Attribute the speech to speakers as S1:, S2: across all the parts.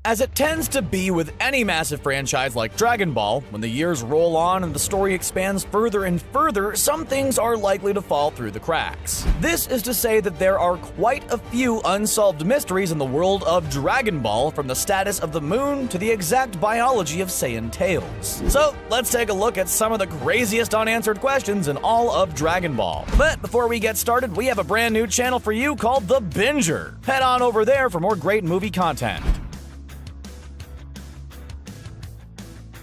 S1: As it tends to be with any massive franchise like Dragon Ball, when the years roll on and the story expands further and further, some things are likely to fall through the cracks. This is to say that there are quite a few unsolved mysteries in the world of Dragon Ball, from the status of the moon to the exact biology of Saiyan tails. So let's take a look at some of the craziest unanswered questions in all of Dragon Ball. But before we get started, we have a brand new channel for you called The Binger. Head on over there for more great movie content.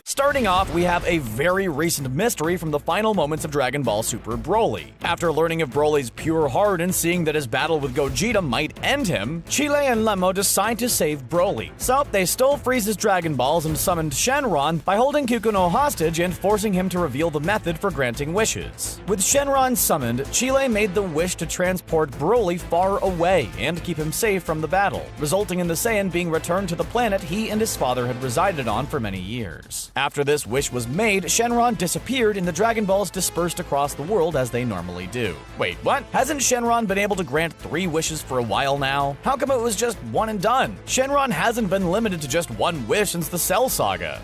S1: Starting off, we have a very recent mystery from the final moments of Dragon Ball Super Broly. After learning of Broly's pure heart and seeing that his battle with Gogeta might end him, Chile and Lemmo decide to save Broly. So they stole Frieza's Dragon Balls and summoned Shenron by holding Kikuno hostage and forcing him to reveal the method for granting wishes. With Shenron summoned, Chile made the wish to transport Broly far away and keep him safe from the battle, resulting in the Saiyan being returned to the planet he and his father had resided on for many years. After this wish was made, Shenron disappeared and the Dragon Balls dispersed across the world as they normally do. Wait, what? Hasn't Shenron been able to grant 3 wishes for a while now? How come it was just one and done? Shenron hasn't been limited to just one wish since the Cell Saga.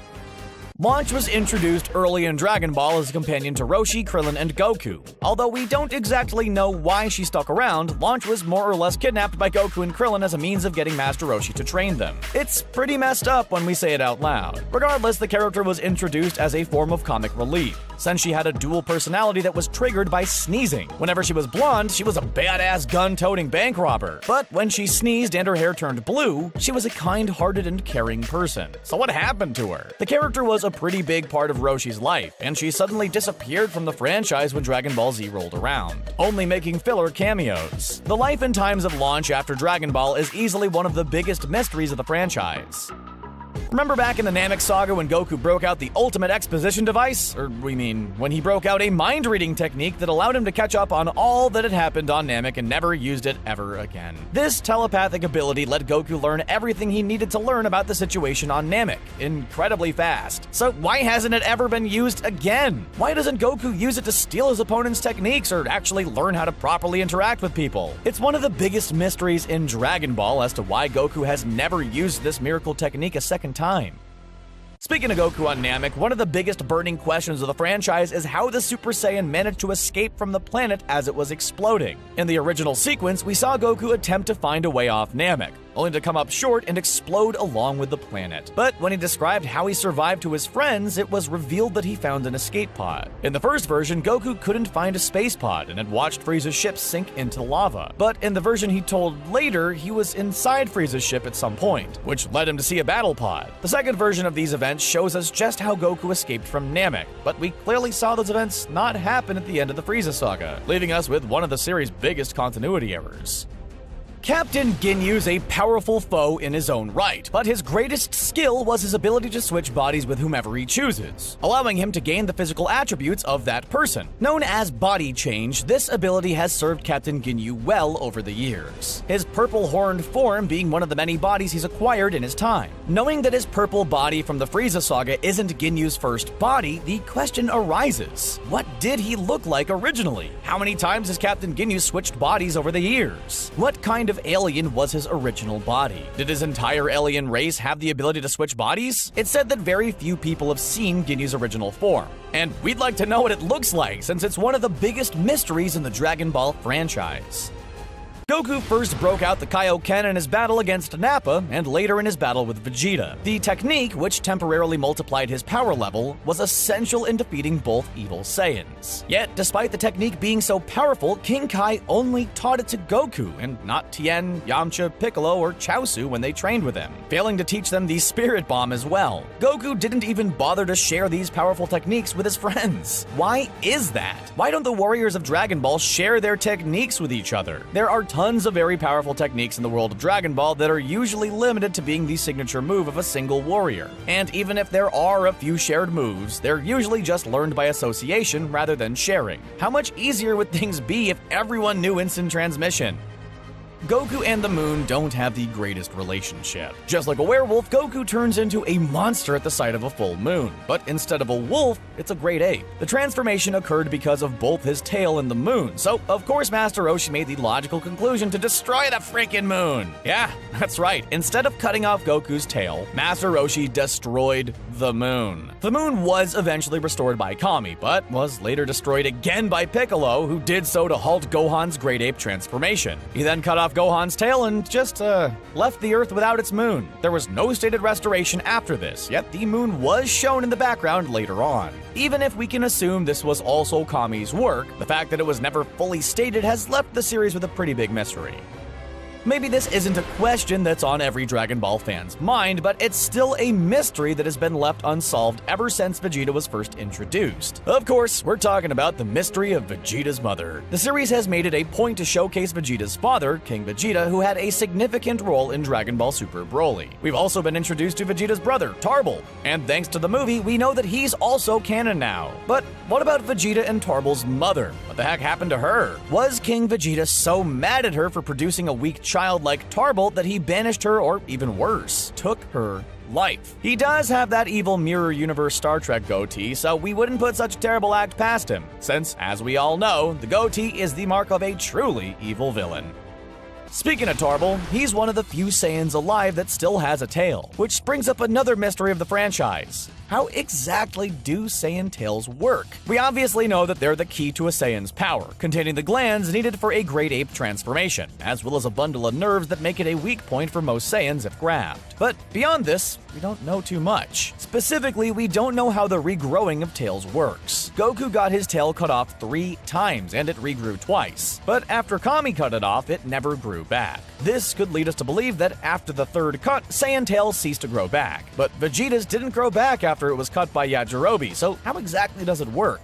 S1: Launch was introduced early in Dragon Ball as a companion to Roshi, Krillin, and Goku. Although we don't exactly know why she stuck around, Launch was more or less kidnapped by Goku and Krillin as a means of getting Master Roshi to train them. It's pretty messed up when we say it out loud. Regardless, the character was introduced as a form of comic relief, since she had a dual personality that was triggered by sneezing. Whenever she was blonde, she was a badass gun-toting bank robber. But when she sneezed and her hair turned blue, she was a kind-hearted and caring person. So what happened to her? The character was a pretty big part of Roshi's life, and she suddenly disappeared from the franchise when Dragon Ball Z rolled around, only making filler cameos. The life and times of Launch after Dragon Ball is easily one of the biggest mysteries of the franchise. Remember back in the Namek saga when Goku broke out the ultimate exposition device? When he broke out a mind-reading technique that allowed him to catch up on all that had happened on Namek and never used it ever again. This telepathic ability let Goku learn everything he needed to learn about the situation on Namek, incredibly fast. So why hasn't it ever been used again? Why doesn't Goku use it to steal his opponent's techniques or actually learn how to properly interact with people? It's one of the biggest mysteries in Dragon Ball as to why Goku has never used this miracle technique a second time. Speaking of Goku on Namek, one of the biggest burning questions of the franchise is how the Super Saiyan managed to escape from the planet as it was exploding. In the original sequence, we saw Goku attempt to find a way off Namek, only to come up short and explode along with the planet. But when he described how he survived to his friends, it was revealed that he found an escape pod. In the first version, Goku couldn't find a space pod and had watched Frieza's ship sink into lava. But in the version he told later, he was inside Frieza's ship at some point, which led him to see a battle pod. The second version of these events shows us just how Goku escaped from Namek, but we clearly saw those events not happen at the end of the Frieza saga, leaving us with one of the series' biggest continuity errors. Captain Ginyu's a powerful foe in his own right, but his greatest skill was his ability to switch bodies with whomever he chooses, allowing him to gain the physical attributes of that person. Known as body change, this ability has served Captain Ginyu well over the years, his purple horned form being one of the many bodies he's acquired in his time. Knowing that his purple body from the Frieza saga isn't Ginyu's first body, the question arises, what did he look like originally? How many times has Captain Ginyu switched bodies over the years? What kind of alien was his original body? Did his entire alien race have the ability to switch bodies? It's said that very few people have seen Ginyu's original form, and we'd like to know what it looks like since it's one of the biggest mysteries in the Dragon Ball franchise. Goku first broke out the Kaioken in his battle against Nappa, and later in his battle with Vegeta. The technique, which temporarily multiplied his power level, was essential in defeating both evil Saiyans. Yet, despite the technique being so powerful, King Kai only taught it to Goku, and not Tien, Yamcha, Piccolo, or Chaozu when they trained with him, failing to teach them the Spirit Bomb as well. Goku didn't even bother to share these powerful techniques with his friends. Why is that? Why don't the warriors of Dragon Ball share their techniques with each other? There are tons of very powerful techniques in the world of Dragon Ball that are usually limited to being the signature move of a single warrior. And even if there are a few shared moves, they're usually just learned by association rather than sharing. How much easier would things be if everyone knew instant transmission? Goku and the moon don't have the greatest relationship. Just like a werewolf, Goku turns into a monster at the sight of a full moon. But instead of a wolf, it's a great ape. The transformation occurred because of both his tail and the moon, so of course Master Roshi made the logical conclusion to destroy the freaking moon. Yeah, that's right. Instead of cutting off Goku's tail, Master Roshi destroyed the moon. The moon was eventually restored by Kami, but was later destroyed again by Piccolo, who did so to halt Gohan's great ape transformation. He then cut off Gohan's tail and just left the Earth without its moon. There was no stated restoration after this, yet the moon was shown in the background later on. Even if we can assume this was also Kami's work, the fact that it was never fully stated has left the series with a pretty big mystery. Maybe this isn't a question that's on every Dragon Ball fan's mind, but it's still a mystery that has been left unsolved ever since Vegeta was first introduced. Of course, we're talking about the mystery of Vegeta's mother. The series has made it a point to showcase Vegeta's father, King Vegeta, who had a significant role in Dragon Ball Super Broly. We've also been introduced to Vegeta's brother, Tarble, and thanks to the movie, we know that he's also canon now. But what about Vegeta and Tarble's mother? What the heck happened to her? Was King Vegeta so mad at her for producing a weak child like Tarble that he banished her, or even worse, took her life? He does have that evil Mirror Universe Star Trek goatee, so we wouldn't put such a terrible act past him, since, as we all know, the goatee is the mark of a truly evil villain. Speaking of Tarble, he's one of the few Saiyans alive that still has a tail, which brings up another mystery of the franchise. How exactly do Saiyan tails work? We obviously know that they're the key to a Saiyan's power, containing the glands needed for a great ape transformation, as well as a bundle of nerves that make it a weak point for most Saiyans if grabbed. But beyond this, we don't know too much. Specifically, we don't know how the regrowing of tails works. Goku got his tail cut off 3 times, and it regrew twice. But after Kami cut it off, it never grew back. This could lead us to believe that after the 3rd cut, Saiyan tails ceased to grow back. But Vegeta's didn't grow back after it was cut by Yajirobe, so how exactly does it work?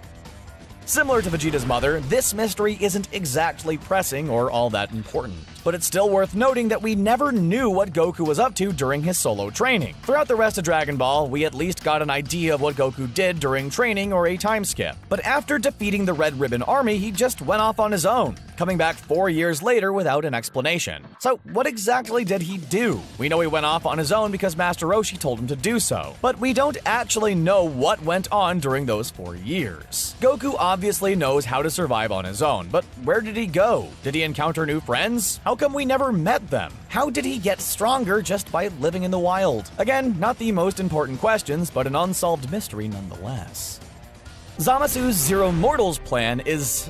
S1: Similar to Vegeta's mother, this mystery isn't exactly pressing or all that important. But it's still worth noting that we never knew what Goku was up to during his solo training. Throughout the rest of Dragon Ball, we at least got an idea of what Goku did during training or a time skip. But after defeating the Red Ribbon Army, he just went off on his own, coming back 4 years later without an explanation. So what exactly did he do? We know he went off on his own because Master Roshi told him to do so, but we don't actually know what went on during those 4 years. Goku obviously knows how to survive on his own, but where did he go? Did he encounter new friends? How come we never met them? How did he get stronger just by living in the wild? Again, not the most important questions, but an unsolved mystery nonetheless. Zamasu's Zero Mortals plan is,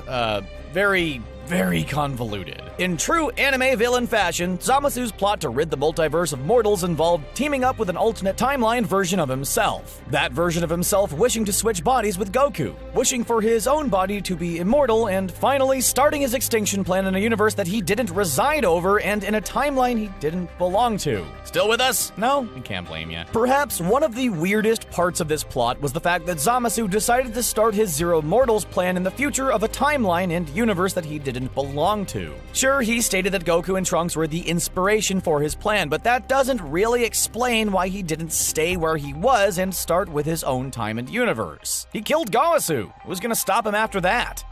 S1: very convoluted. In true anime villain fashion, Zamasu's plot to rid the multiverse of mortals involved teaming up with an alternate timeline version of himself. That version of himself wishing to switch bodies with Goku, wishing for his own body to be immortal, and finally starting his extinction plan in a universe that he didn't reside over and in a timeline he didn't belong to. Still with us? No? I can't blame you. Perhaps one of the weirdest parts of this plot was the fact that Zamasu decided to start his Zero Mortals plan in the future of a timeline and universe that he didn't belong to. Sure, he stated that Goku and Trunks were the inspiration for his plan, but that doesn't really explain why he didn't stay where he was and start with his own time and universe. He killed Gowasu. Who's gonna stop him after that?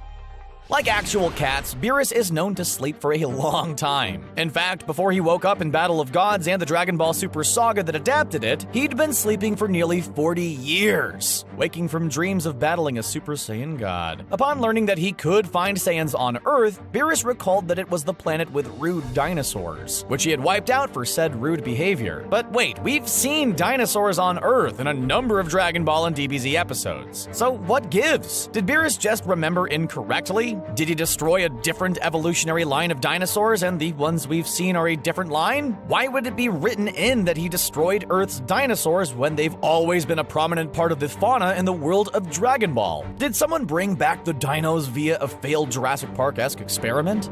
S1: Like actual cats, Beerus is known to sleep for a long time. In fact, before he woke up in Battle of Gods and the Dragon Ball Super saga that adapted it, he'd been sleeping for nearly 40 years, waking from dreams of battling a Super Saiyan god. Upon learning that he could find Saiyans on Earth, Beerus recalled that it was the planet with rude dinosaurs, which he had wiped out for said rude behavior. But wait, we've seen dinosaurs on Earth in a number of Dragon Ball and DBZ episodes. So what gives? Did Beerus just remember incorrectly? Did he destroy a different evolutionary line of dinosaurs and the ones we've seen are a different line? Why would it be written in that he destroyed Earth's dinosaurs when they've always been a prominent part of the fauna in the world of Dragon Ball? Did someone bring back the dinos via a failed Jurassic Park-esque experiment?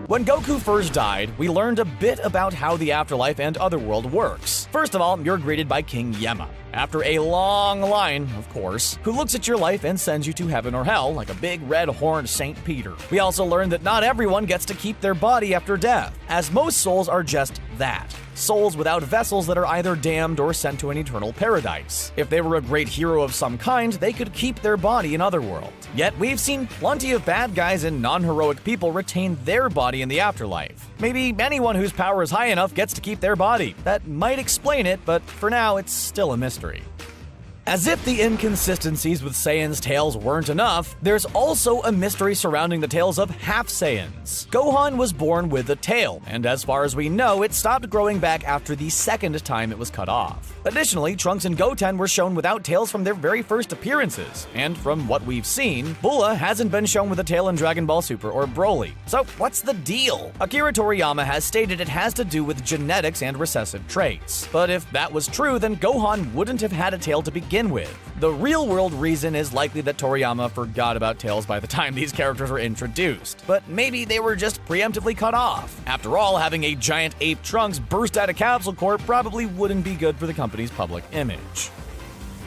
S1: When Goku first died, we learned a bit about how the afterlife and otherworld works. First of all, you're greeted by King Yema, after a long line, of course, who looks at your life and sends you to heaven or hell like a big red-horned Saint Peter. We also learned that not everyone gets to keep their body after death, as most souls are just that. Souls without vessels that are either damned or sent to an eternal paradise. If they were a great hero of some kind, they could keep their body in Otherworld. Yet we've seen plenty of bad guys and non-heroic people retain their body in the afterlife. Maybe anyone whose power is high enough gets to keep their body. That might explain it, but for now it's still a mystery. As if the inconsistencies with Saiyan's tails weren't enough, there's also a mystery surrounding the tails of half-Saiyans. Gohan was born with a tail, and as far as we know, it stopped growing back after the second time it was cut off. Additionally, Trunks and Goten were shown without tails from their very first appearances, and from what we've seen, Bula hasn't been shown with a tail in Dragon Ball Super or Broly. So what's the deal? Akira Toriyama has stated it has to do with genetics and recessive traits. But if that was true, then Gohan wouldn't have had a tail to begin with. The real-world reason is likely that Toriyama forgot about tails by the time these characters were introduced, but maybe they were just preemptively cut off. After all, having a giant ape Trunks burst out of Capsule Corp probably wouldn't be good for the company's public image.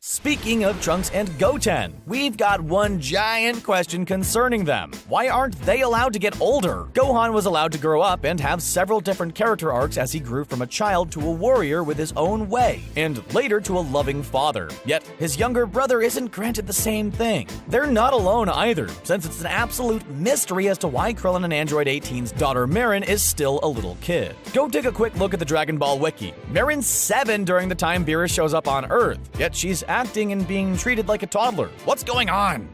S1: Speaking of Trunks and Goten, we've got one giant question concerning them. Why aren't they allowed to get older? Gohan was allowed to grow up and have several different character arcs as he grew from a child to a warrior with his own way, and later to a loving father. Yet, his younger brother isn't granted the same thing. They're not alone either, since it's an absolute mystery as to why Krillin and Android 18's daughter Marin is still a little kid. Go take a quick look at the Dragon Ball wiki. Marin's 7 during the time Beerus shows up on Earth, yet she's acting and being treated like a toddler. What's going on?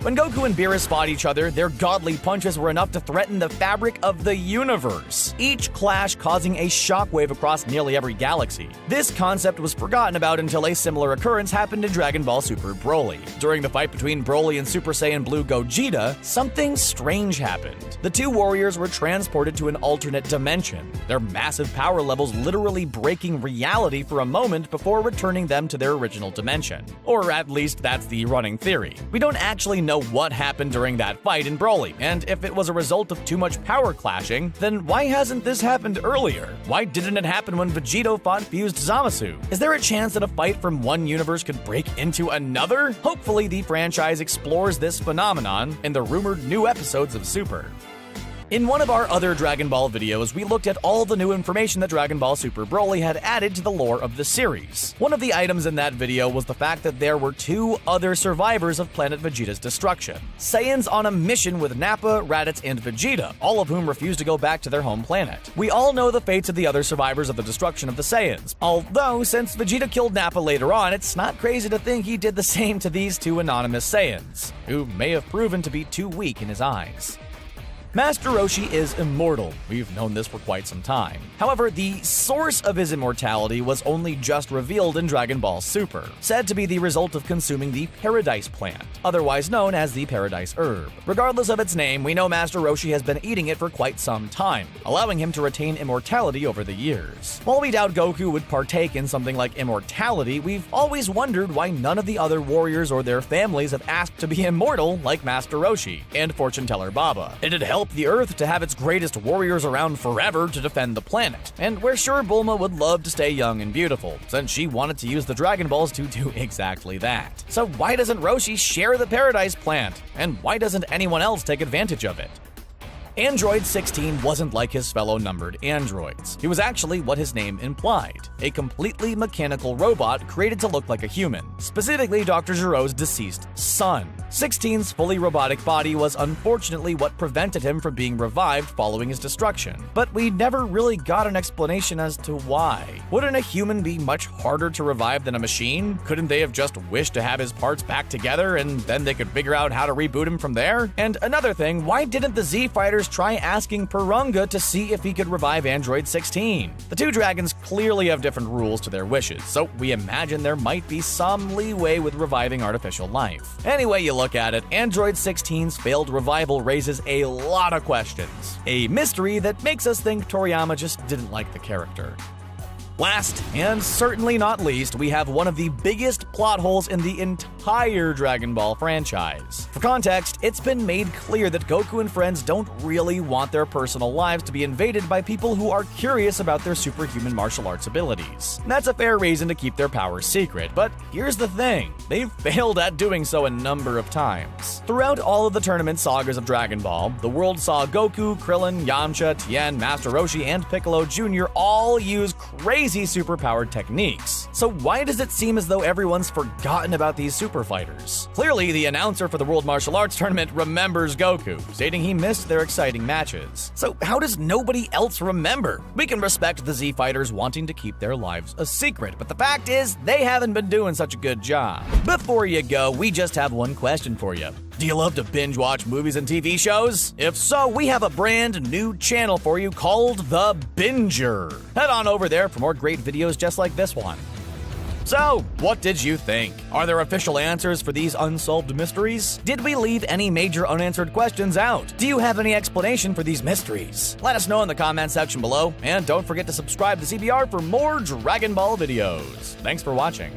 S1: When Goku and Beerus fought each other, their godly punches were enough to threaten the fabric of the universe, each clash causing a shockwave across nearly every galaxy. This concept was forgotten about until a similar occurrence happened in Dragon Ball Super Broly. During the fight between Broly and Super Saiyan Blue Gogeta, something strange happened. The two warriors were transported to an alternate dimension, their massive power levels literally breaking reality for a moment before returning them to their original dimension. Or at least that's the running theory. We don't actually know what happened during that fight in Broly, and if it was a result of too much power clashing, then why hasn't this happened earlier? Why didn't it happen when Vegito fought fused Zamasu? Is there a chance that a fight from one universe could break into another? Hopefully the franchise explores this phenomenon in the rumored new episodes of Super. In one of our other Dragon Ball videos, we looked at all the new information that Dragon Ball Super Broly had added to the lore of the series. One of the items in that video was the fact that there were 2 other survivors of Planet Vegeta's destruction. Saiyans on a mission with Nappa, Raditz, and Vegeta, all of whom refused to go back to their home planet. We all know the fates of the other survivors of the destruction of the Saiyans, although since Vegeta killed Nappa later on, it's not crazy to think he did the same to these 2 anonymous Saiyans, who may have proven to be too weak in his eyes. Master Roshi is immortal. We've known this for quite some time. However, the source of his immortality was only just revealed in Dragon Ball Super, said to be the result of consuming the Paradise Plant, otherwise known as the Paradise Herb. Regardless of its name, we know Master Roshi has been eating it for quite some time, allowing him to retain immortality over the years. While we doubt Goku would partake in something like immortality, we've always wondered why none of the other warriors or their families have asked to be immortal like Master Roshi and Fortune Teller Baba. It'd help the Earth to have its greatest warriors around forever to defend the planet, and we're sure Bulma would love to stay young and beautiful, since she wanted to use the Dragon Balls to do exactly that. So why doesn't Roshi share the Paradise Plant? And why doesn't anyone else take advantage of it? Android 16 wasn't like his fellow numbered androids. He was actually what his name implied, a completely mechanical robot created to look like a human, specifically Dr. Giro's deceased son. 16's fully robotic body was unfortunately what prevented him from being revived following his destruction, but we never really got an explanation as to why. Wouldn't a human be much harder to revive than a machine? Couldn't they have just wished to have his parts back together and then they could figure out how to reboot him from there? And another thing, why didn't the Z Fighters try asking Purunga to see if he could revive Android 16? The two dragons clearly have different rules to their wishes, so we imagine there might be some leeway with reviving artificial life. Anyway you look at it, Android 16's failed revival raises a lot of questions. A mystery that makes us think Toriyama just didn't like the character. Last, and certainly not least, we have one of the biggest plot holes in the entire Dragon Ball franchise. For context, it's been made clear that Goku and friends don't really want their personal lives to be invaded by people who are curious about their superhuman martial arts abilities. That's a fair reason to keep their powers secret, but here's the thing, they've failed at doing so a number of times. Throughout all of the tournament sagas of Dragon Ball, the world saw Goku, Krillin, Yamcha, Tien, Master Roshi, and Piccolo Jr. all use crazy superpowered techniques. So why does it seem as though everyone's forgotten about these super fighters? Clearly, the announcer for the World Martial Arts Tournament remembers Goku, stating he missed their exciting matches. So how does nobody else remember? We can respect the Z fighters wanting to keep their lives a secret, but the fact is, they haven't been doing such a good job. Before you go, we just have one question for you. Do you love to binge watch movies and TV shows? If so, we have a brand new channel for you called The Binger. Head on over there for more great videos just like this one. So, what did you think? Are there official answers for these unsolved mysteries? Did we leave any major unanswered questions out? Do you have any explanation for these mysteries? Let us know in the comment section below, and don't forget to subscribe to CBR for more Dragon Ball videos. Thanks for watching.